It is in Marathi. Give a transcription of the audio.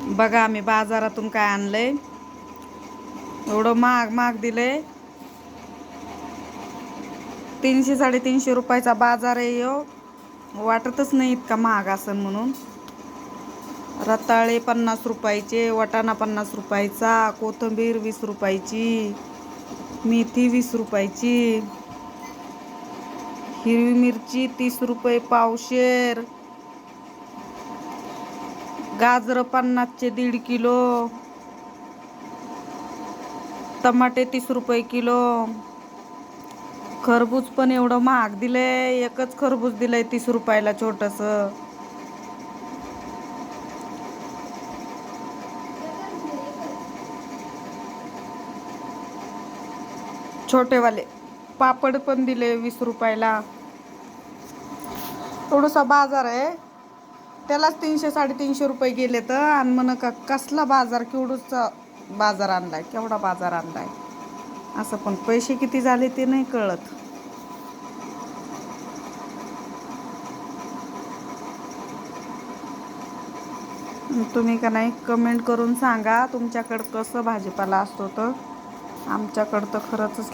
बघा आम्ही बाजारातून काय आणलंय. एवढं महाग महाग दिलंय. 300-350 रुपयाचा बाजार आहे यो. वाटतच नाही इतका महाग असन म्हणून. रताळे 50 रुपयाचे, वाटाणा 50 रुपयाचा, कोथिंबीर 20 रुपयाची, मेथी 20 रुपयाची, हिरवी मिरची 30 रुपये पावशेर, गाजर 50चे 1.5 किलो, टमाटे 30 रुपये किलो. खरबूज पण एवढं महाग दिलंय. एकच खरबूज दिलंय 30 रुपयाला छोटस. छोटेवाले पापड पण दिले 20 रुपयाला. थोडासा बाजार आहे, त्यालाच 300-350 रुपये गेले तर. आणि म्हण का कसला बाजार, केवढूचा बाजार आणलाय, केवढा बाजार आणलाय असं. पण पैसे किती झाले ते नाही कळत. तुम्ही का नाही कमेंट करून सांगा तुमच्याकडं कसं भाजीपाला असतो. तर आमच्याकडं तर खरंच